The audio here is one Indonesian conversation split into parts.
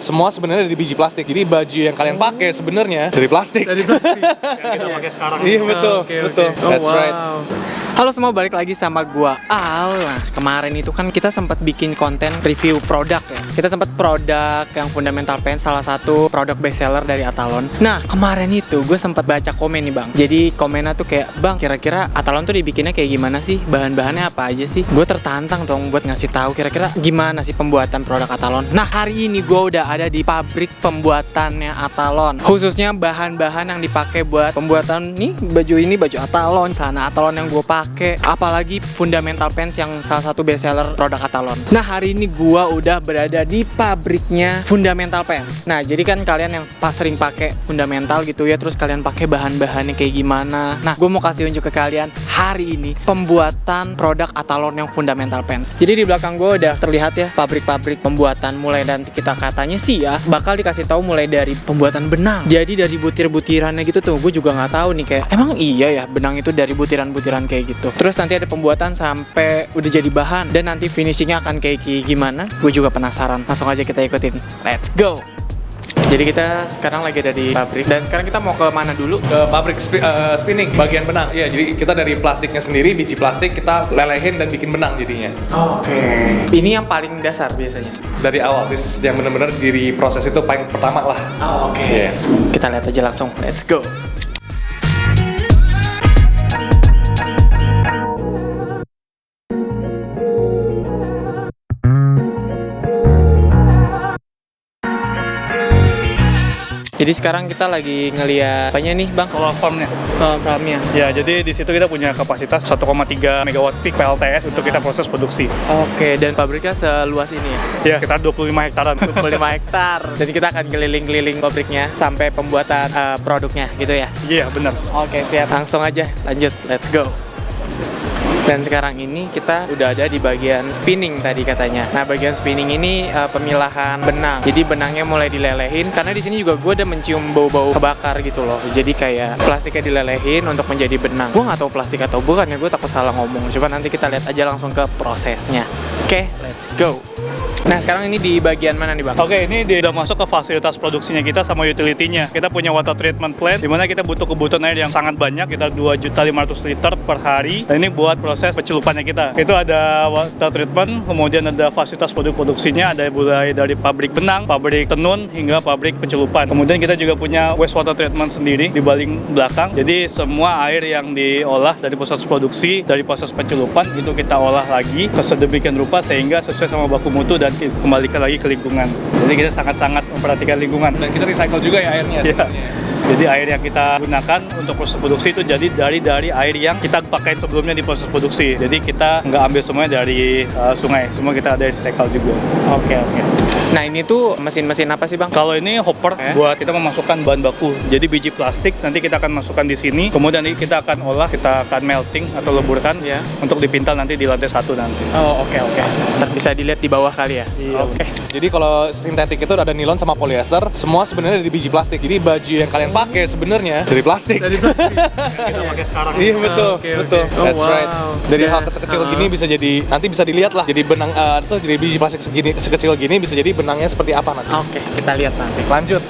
Semua sebenarnya dari biji plastik. Jadi baju yang kalian pakai sebenarnya dari plastik. Dari plastik yang kita pakai sekarang. Iya betul, Oke. betul. Oh, That's right. Halo semua, balik lagi sama gua Al. Nah, kemarin itu kan kita sempat bikin konten review produk ya. Kita sempat produk yang Fundamental Pants, salah satu produk bestseller dari Athlon. Nah, kemarin itu gue sempat baca komen nih bang. Jadi komennya tuh kayak, bang, kira-kira Athlon tuh dibikinnya kayak gimana sih? Bahan-bahannya apa aja sih? Gue tertantang dong buat ngasih tahu kira-kira gimana sih pembuatan produk Athlon. Nah, hari ini gue udah ada di pabrik pembuatannya Athlon. Khususnya bahan-bahan yang dipakai buat pembuatan nih baju ini, baju Athlon, celana Athlon yang gue pakai, apalagi Fundamental Pants yang salah satu bestseller produk Athlon. Nah, hari ini gua udah berada di pabriknya Fundamental Pants. Nah, jadi kan kalian yang pas sering pakai Fundamental gitu ya, terus kalian pakai bahan-bahannya kayak gimana. Nah, gua mau kasih unjuk ke kalian hari ini pembuatan produk Athlon yang Fundamental Pants. Jadi di belakang gua udah terlihat ya pabrik-pabrik pembuatan, mulai nanti kita katanya sih ya bakal dikasih tahu mulai dari pembuatan benang. Jadi dari butir-butirannya gitu tuh, gue juga nggak tahu nih kayak emang iya ya benang itu dari butiran-butiran kayak gitu. Terus nanti ada pembuatan sampai udah jadi bahan dan nanti finishingnya akan kayak gimana? Gue juga penasaran. Langsung aja kita ikutin. Let's go. Jadi kita sekarang lagi ada di pabrik dan sekarang kita mau ke mana dulu? Ke pabrik spinning, bagian benang. Iya, jadi kita dari plastiknya sendiri, biji plastik kita lelehin dan bikin benang jadinya. Oke. Ini yang paling dasar biasanya. Dari awal, this is yang benar-benar dari proses itu paling pertama lah. Oke. Iya. Kita lihat aja langsung. Let's go. Jadi sekarang kita lagi ngeliat apanya nih bang? Solar farmnya. Farmnya. Ya, jadi di situ kita punya kapasitas 1,3 megawatt peak PLTS untuk kita proses produksi. Oke, dan pabriknya seluas ini ya? Ya, kita 25 hektaran. 25 hektar. Dan kita akan keliling-keliling pabriknya sampai pembuatan produknya gitu ya? Iya, benar. Oke, siap. Langsung aja lanjut, let's go. Dan sekarang ini kita udah ada di bagian spinning tadi katanya. Nah, bagian spinning ini pemilahan benang. Jadi benangnya mulai dilelehin karena di sini juga gue udah mencium bau-bau kebakar gitu loh. Jadi kayak plastiknya dilelehin untuk menjadi benang. Gue nggak tahu plastik atau bukan ya, gue takut salah ngomong. Coba nanti kita lihat aja langsung ke prosesnya. Oke, let's go. Nah, sekarang ini di bagian mana nih bang? Oke, ini udah masuk ke fasilitas produksinya kita sama utility-nya. Kita punya water treatment plant, di mana kita butuh kebutuhan air yang sangat banyak, kita 2.500.000 liter per hari. Dan ini buat proses pencelupannya kita. Itu ada water treatment, kemudian ada fasilitas produksinya, ada mulai dari pabrik benang, pabrik tenun, hingga pabrik pencelupan. Kemudian kita juga punya wastewater treatment sendiri di baling belakang. Jadi semua air yang diolah dari proses produksi, dari proses pencelupan, itu kita olah lagi ke sedemikian rupa sehingga sesuai sama baku mutu dan kembalikan lagi ke lingkungan. Jadi kita sangat-sangat memperhatikan lingkungan. Dan kita recycle juga ya airnya sebenarnya. Jadi air yang kita gunakan untuk proses produksi itu jadi dari air yang kita pakai sebelumnya di proses produksi. Jadi kita nggak ambil semuanya dari sungai, semua kita ada recycle juga. Oke. Nah, ini tuh mesin-mesin apa sih bang? Kalau ini hopper buat kita memasukkan bahan baku. Jadi biji plastik nanti kita akan masukkan di sini. Kemudian kita akan olah, kita akan melting atau leburkan ya, untuk dipintal nanti di lantai 1 nanti. Oh, oke. Ntar bisa dilihat di bawah kali ya? Iya. Oke. Jadi kalau sintetik itu ada nilon sama polyester, semua sebenarnya dari biji plastik. Jadi baju yang kalian pakai sebenarnya dari plastik. Dari plastik yang kita pakai sekarang. Iya betul, Oke. betul. Oh, That's wow. right. Dari hal Dan, sekecil gini bisa jadi, nanti bisa dilihat lah. Jadi benang atau jadi biji plastik segini sekecil gini bisa jadi benangnya seperti apa nanti. Oke, kita lihat nanti. Lanjut.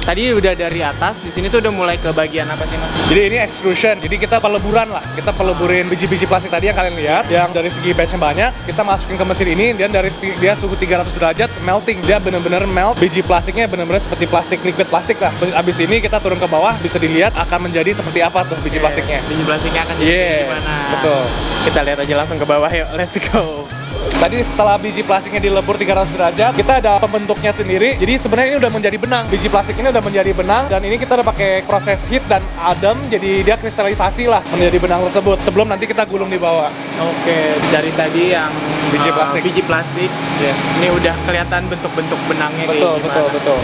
Tadi udah dari atas, di sini tuh udah mulai ke bagian apa sih mas? Jadi ini extrusion, jadi kita peleburan lah. Kita peleburin biji-biji plastik tadi yang kalian lihat, yang dari segi batch-nya banyak, kita masukin ke mesin ini, dan dari dia suhu 300 derajat melting. Dia bener-bener melt, biji plastiknya bener-bener seperti plastik, liquid plastik lah. Terus abis ini kita turun ke bawah, bisa dilihat akan menjadi seperti apa tuh biji plastiknya. Biji plastiknya akan jadi gimana? Betul. Kita lihat aja langsung ke bawah yuk, let's go. Tadi setelah biji plastiknya dilebur 300 derajat, kita ada pembentuknya sendiri. Jadi sebenarnya ini udah menjadi benang. Biji plastik ini udah menjadi benang, dan ini kita udah pakai proses heat dan adem, jadi dia kristalisasi lah menjadi benang tersebut. Sebelum nanti kita gulung di bawah. Oke, dari tadi yang Biji plastik. biji plastik, Yes. ini udah kelihatan bentuk-bentuk benangnya kayak gimana. Betul.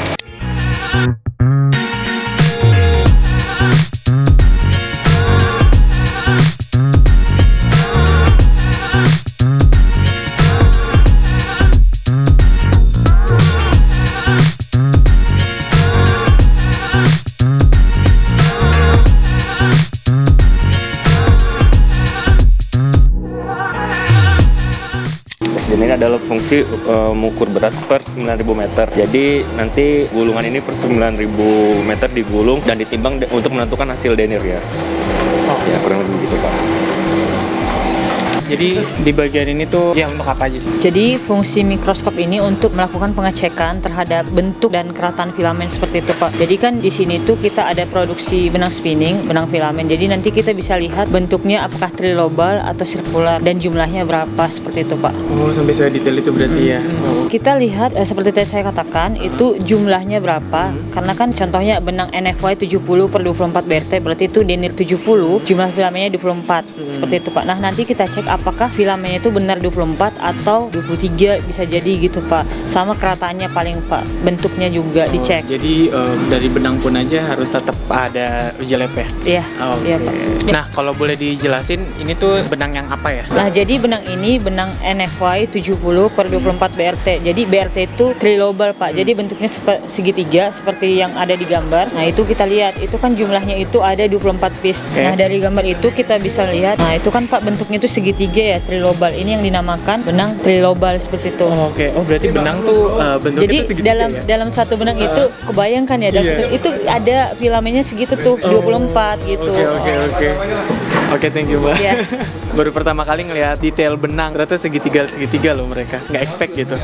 adalah fungsi mengukur berat per 9.000 meter. Jadi nanti gulungan ini per 9.000 meter digulung dan ditimbang untuk menentukan hasil denier ya. Ya kurang lebih gitu Pak. Jadi di bagian ini tuh ya untuk apa aja sih? Jadi fungsi mikroskop ini untuk melakukan pengecekan terhadap bentuk dan keratan filamen seperti itu Pak. Jadi kan di sini tuh kita ada produksi benang spinning, benang filamen. Jadi nanti kita bisa lihat bentuknya apakah trilobal atau sirkular dan jumlahnya berapa seperti itu Pak. Oh, sampai sedetail itu berarti ya. Oh. Kita lihat seperti tadi saya katakan itu jumlahnya berapa. Karena kan contohnya benang NFY 70 per 24 BRT berarti itu denier 70, jumlah filamennya 24. Seperti itu Pak. Nah, nanti kita cek apakah filamennya itu benar 24 atau 23 bisa jadi gitu Pak. Sama kerataannya paling Pak, bentuknya juga dicek. Jadi dari benang pun aja harus tetap ada uji lab ya? Iya, Oh, iya Pak. Nah, kalau boleh dijelasin ini tuh benang yang apa ya? Nah, jadi benang ini benang NFY 70 per 24 BRT. Jadi BRT itu trilobal Pak. Jadi bentuknya segitiga seperti yang ada di gambar. Nah, itu kita lihat, itu kan jumlahnya itu ada 24 piece. Nah, dari gambar itu kita bisa lihat, nah itu kan Pak bentuknya itu segitiga ya, trilobal. Ini yang dinamakan benang trilobal seperti itu. Oh, oke. Oh, berarti benang tuh bentuknya Jadi tuh segitiga dalam satu benang itu kebayangkan ya, itu ada filamennya segitu tuh 24 gitu. Oke. Oke, thank you Mbak. Iya. Baru pertama kali ngelihat detail benang, ternyata segitiga loh mereka. Nggak expect gitu.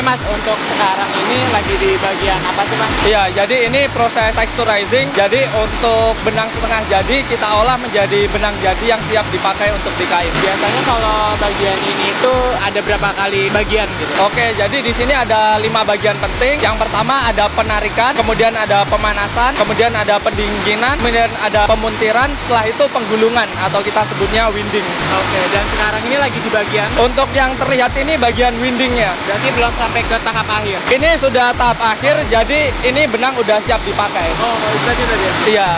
Mas, untuk sekarang ini lagi di bagian apa sih Mas? Iya, jadi ini proses texturizing. Jadi untuk benang setengah jadi kita olah menjadi benang jadi yang siap dipakai untuk di kain. Biasanya kalau bagian ini itu ada berapa kali bagian gitu? Oke, jadi di sini ada 5 bagian penting. Yang pertama ada penarikan, kemudian ada pemanasan, kemudian ada pendinginan, kemudian ada pemuntiran, setelah itu penggulungan atau kita sebutnya winding. Oke, dan sekarang ini lagi di bagian. Untuk yang terlihat ini bagian windingnya. Berarti belum sampai ke tahap akhir. Ini sudah tahap akhir, jadi ini benang udah siap dipakai. Oh, berarti tadi ya? Iya.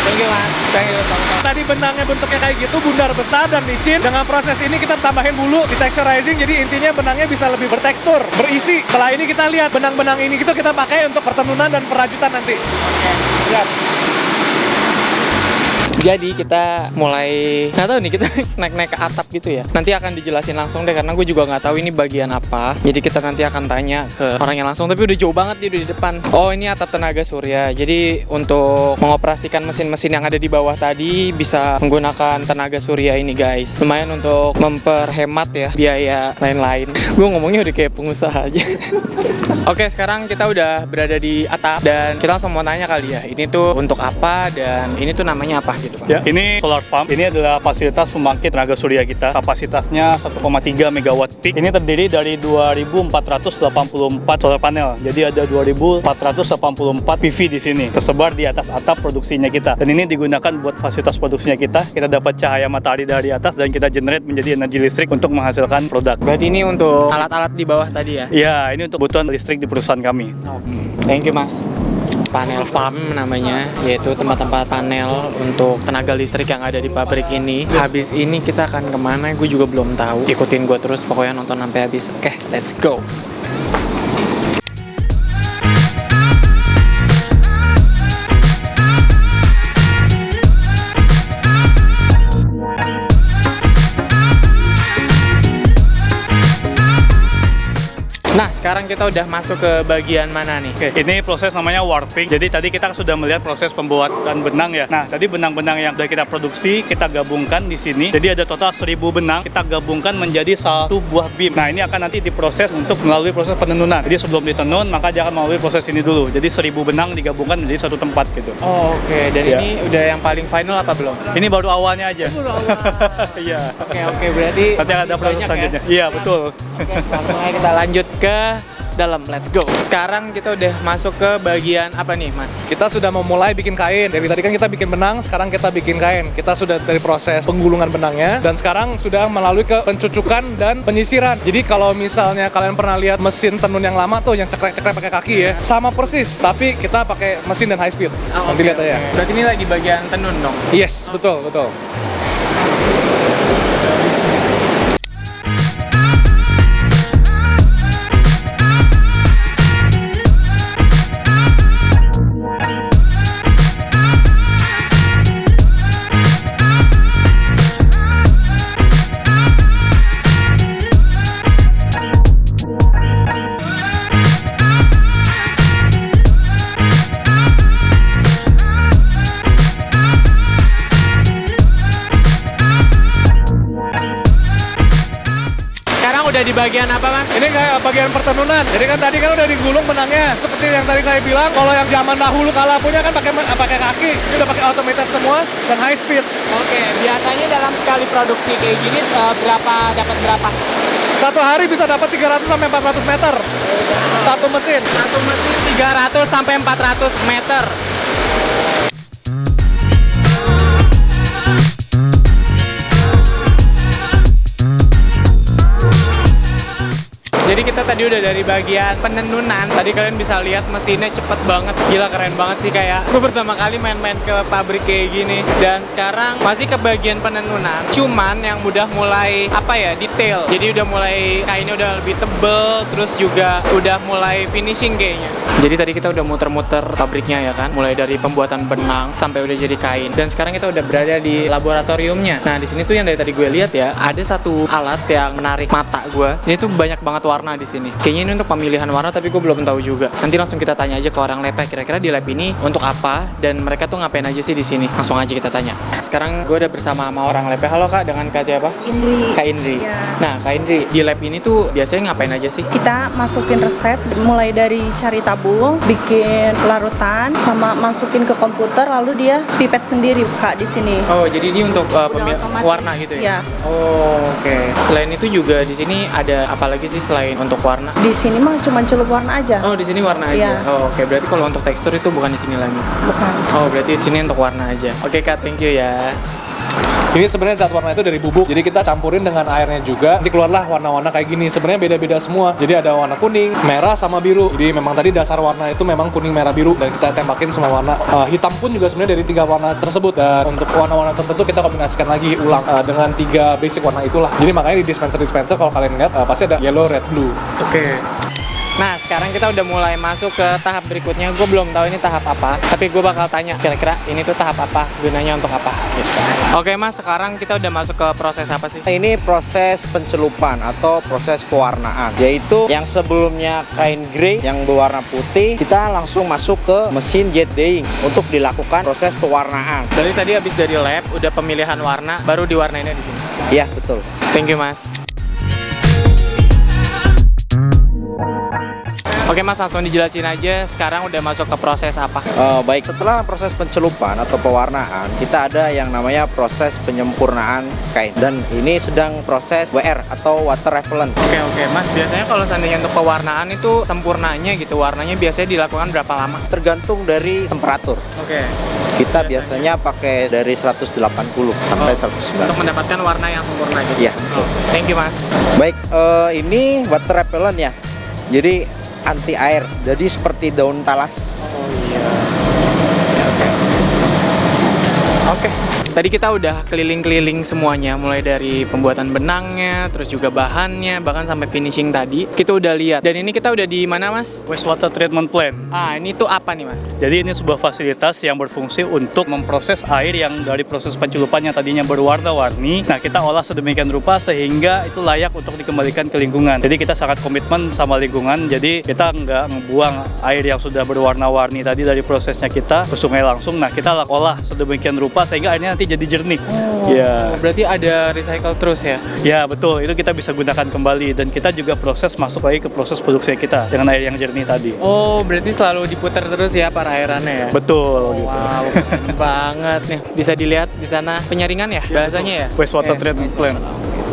Thank you Mas. Thank you, sama-sama. Tadi benangnya bentuknya kayak gitu, bundar besar dan licin. Dengan proses ini kita tambahin bulu di texturizing, jadi intinya benangnya bisa lebih bertekstur, berisi. Setelah ini kita lihat benang-benang ini gitu kita pakai untuk pertenunan dan perajutan nanti. Siap. Jadi kita mulai nggak tahu nih, kita naik ke atap gitu ya. Nanti akan dijelasin langsung deh karena gue juga nggak tahu ini bagian apa. Jadi kita nanti akan tanya ke orangnya langsung. Tapi udah jauh banget dia udah di depan. Oh, ini atap tenaga surya. Jadi untuk mengoperasikan mesin-mesin yang ada di bawah tadi bisa menggunakan tenaga surya ini guys. Lumayan untuk memperhemat ya biaya lain-lain. Gue ngomongnya udah kayak pengusaha aja. Oke, sekarang kita udah berada di atap dan kita langsung mau tanya kali ya. Ini tuh untuk apa dan ini tuh namanya apa gitu? Ya, ini solar farm. Ini adalah fasilitas pembangkit tenaga surya kita. Kapasitasnya 1,3 megawatt peak. Ini terdiri dari 2.484 solar panel. Jadi ada 2.484 PV di sini, tersebar di atas atap produksinya kita. Dan ini digunakan buat fasilitas produksinya kita. Kita dapat cahaya matahari dari atas dan kita generate menjadi energi listrik untuk menghasilkan produk. Berarti ini untuk alat-alat di bawah tadi ya? Ya, ini untuk kebutuhan listrik di perusahaan kami. Oke. Thank you Mas. Panel farm namanya, yaitu tempat-tempat panel untuk tenaga listrik yang ada di pabrik ini. Habis ini kita akan kemana? Gue juga belum tahu. Ikutin gue terus, pokoknya nonton sampai habis. Oke, let's go. Nah, sekarang kita udah masuk ke bagian mana nih? Oke, ini proses namanya warping. Jadi tadi kita sudah melihat proses pembuatan benang ya. Nah, tadi benang-benang yang sudah kita produksi, kita gabungkan di sini. Jadi ada total 1000 benang, kita gabungkan menjadi satu buah beam. Nah, ini akan nanti diproses untuk melalui proses penenunan. Jadi sebelum ditenun, maka dia akan melalui proses ini dulu. Jadi 1000 benang digabungkan menjadi satu tempat gitu. Oh, oke. Dan Ya. ini udah yang paling final apa belum? Ini baru awalnya aja. Iya. Oke, berarti Nanti ada proses banyak selanjutnya. ya? Iya, betul. Langsung aja kita lanjut ke dalam, let's go. Sekarang kita udah masuk ke bagian apa nih Mas? Kita sudah memulai bikin kain. Dari tadi kan kita bikin benang, sekarang kita bikin kain. Kita sudah dari proses penggulungan benangnya dan sekarang sudah melalui ke pencucukan dan penyisiran. Jadi kalau misalnya kalian pernah lihat mesin tenun yang lama tuh yang cekrek-cekrek pakai kaki ya, sama persis, tapi kita pakai mesin dan high speed. Nanti lihat aja. Berarti ini lagi bagian tenun dong? Yes, betul. bagian apa Mas? Ini kayak bagian pertenunan. Jadi kan tadi kan udah digulung benangnya. Seperti yang tadi saya bilang, kalau yang zaman dahulu kala punya kan pakai kaki, ini udah pakai automated semua dan high speed. Oke, biasanya dalam sekali produksi kayak gini dapat berapa? Satu hari bisa dapat 300 sampai 400 meter. Satu mesin. Satu mesin 300 sampai 400 meter. Jadi kita tadi udah dari bagian penenunan. Tadi kalian bisa lihat mesinnya cepet banget. Gila keren banget sih, kayak gue pertama kali main-main ke pabrik kayak gini. Dan sekarang masih ke bagian penenunan. Cuman yang udah mulai detail. Jadi udah mulai kainnya udah lebih tebel, terus juga udah mulai finishing kayaknya. Jadi tadi kita udah muter-muter pabriknya ya kan, mulai dari pembuatan benang sampai udah jadi kain. Dan sekarang kita udah berada di laboratoriumnya. Nah di sini tuh yang dari tadi gue lihat ya, ada satu alat yang menarik mata gue. Ini tuh banyak banget warna di sini. Kayaknya ini untuk pemilihan warna, tapi gue belum tahu juga. Nanti langsung kita tanya aja ke orang lab, kira-kira di lab ini untuk apa dan mereka tuh ngapain aja sih di sini. Langsung aja kita tanya. Sekarang gue udah bersama sama orang lab. Halo Kak, dengan Kak siapa? Indri. Kak Indri. Ya. Nah Kak Indri, di lab ini tuh biasanya ngapain aja sih? Kita masukin resep mulai dari cari tabung, bikin larutan, sama masukin ke komputer, lalu dia pipet sendiri Kak di sini. Oh, jadi ini untuk otomatis. warna gitu ya? Ya. Oh, oke. Selain itu juga di sini ada apa lagi sih selain untuk warna? Di sini mah cuma celup warna aja. Oh, di sini warna aja. Iya. Oh, oke. Berarti kalau untuk tekstur itu bukan di sini lagi. Bukan. Oh, berarti di sini untuk warna aja. Oke, Kak, thank you ya. Ini sebenarnya zat warna itu dari bubuk, jadi kita campurin dengan airnya juga, nanti keluarlah warna-warna kayak gini. Sebenarnya beda-beda semua, jadi ada warna kuning, merah, sama biru. Jadi memang tadi dasar warna itu memang kuning, merah, biru, dan kita tembakin semua warna. Hitam pun juga sebenarnya dari 3 warna tersebut, dan untuk warna-warna tertentu kita kombinasikan lagi ulang dengan 3 basic warna itulah. Jadi makanya di dispenser kalau kalian lihat pasti ada yellow, red, blue. Oke. Nah, sekarang kita udah mulai masuk ke tahap berikutnya. Gue belum tahu ini tahap apa, tapi gue bakal tanya kira-kira ini tuh tahap apa, gunanya untuk apa gitu. Oke Mas, sekarang kita udah masuk ke proses apa sih? Ini proses pencelupan atau proses pewarnaan, yaitu yang sebelumnya kain grey yang berwarna putih, kita langsung masuk ke mesin jet dyeing untuk dilakukan proses pewarnaan. Dari tadi habis dari lab, udah pemilihan warna, baru diwarnainnya di sini. Ya, betul. Thank you Mas. Oke Mas, langsung dijelasin aja sekarang udah masuk ke proses apa? Baik, setelah proses pencelupan atau pewarnaan, kita ada yang namanya proses penyempurnaan kain. Dan ini sedang proses WR atau water repellent. Oke Mas, biasanya kalau seandainya untuk pewarnaan itu sempurnanya gitu, warnanya biasanya dilakukan berapa lama? Tergantung dari temperatur. Oke. Kita biasanya pakai dari 180 sampai 190. Untuk mendapatkan warna yang sempurna gitu? Iya, betul. Thank you Mas. Baik, ini water repellent ya. Jadi anti air, jadi seperti daun talas. Oke. Tadi kita udah keliling-keliling semuanya, mulai dari pembuatan benangnya, terus juga bahannya, bahkan sampai finishing tadi. Kita udah lihat. Dan ini kita udah di mana, Mas? Wastewater treatment plant. Ah, ini tuh apa nih, Mas? Jadi ini sebuah fasilitas yang berfungsi untuk memproses air yang dari proses pencelupan yang tadinya berwarna-warni. Nah, kita olah sedemikian rupa sehingga itu layak untuk dikembalikan ke lingkungan. Jadi kita sangat komitmen sama lingkungan. Jadi kita nggak ngebuang air yang sudah berwarna-warni tadi dari prosesnya kita ke sungai langsung. Nah, kita olah sedemikian rupa sehingga airnya nanti jadi jernih. Ya. Berarti ada recycle terus ya? Ya, betul. Itu kita bisa gunakan kembali dan kita juga proses masuk lagi ke proses produksi kita dengan air yang jernih tadi. Oh, berarti selalu diputar terus ya perairannya ya? Betul. Gitu. Wow, keren banget nih. Bisa dilihat di sana penyaringan ya bahasanya ya? Wastewater Oke. treatment plant.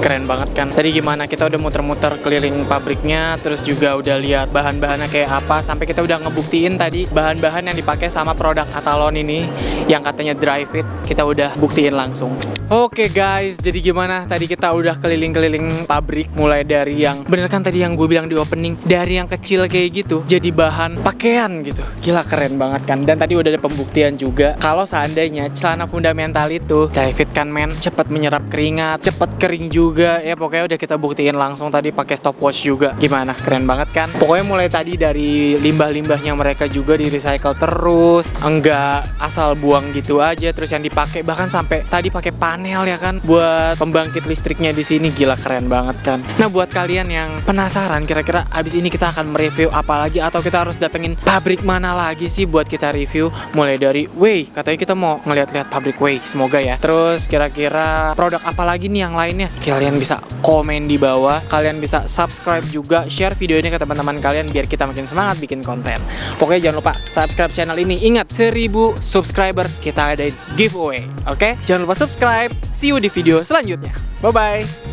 Keren banget kan. Tadi gimana kita udah muter-muter keliling pabriknya, terus juga udah lihat bahan-bahannya kayak apa, sampai kita udah ngebuktiin tadi bahan-bahan yang dipakai sama produk Atalon ini yang katanya dry fit, kita udah buktiin langsung. Oke guys, jadi gimana? Tadi kita udah keliling-keliling pabrik, mulai dari yang bener kan tadi yang gue bilang di opening, dari yang kecil kayak gitu jadi bahan pakaian gitu. Gila keren banget kan. Dan tadi udah ada pembuktian juga kalau seandainya celana fundamental itu dry fit kan men, cepet menyerap keringat, cepet kering juga ya. Pokoknya udah kita buktiin langsung tadi pakai stopwatch juga. Gimana? Keren banget kan? Pokoknya mulai tadi dari limbah-limbahnya mereka juga di recycle terus, enggak asal buang gitu aja. Terus yang dipakai bahkan sampai tadi pakai panel ya kan buat pembangkit listriknya di sini. Gila keren banget kan. Nah, buat kalian yang penasaran kira-kira abis ini kita akan mereview apa lagi atau kita harus datengin pabrik mana lagi sih buat kita review, mulai dari Way, katanya kita mau ngeliat-liat pabrik Way, semoga ya. Terus kira-kira produk apa lagi nih yang lainnya, kalian Kalian bisa komen di bawah, kalian bisa subscribe juga, share video ini ke teman-teman kalian biar kita makin semangat bikin konten. Pokoknya jangan lupa subscribe channel ini. Ingat, 1000 subscriber kita ada giveaway. Oke? Jangan lupa subscribe. See you di video selanjutnya. Bye-bye.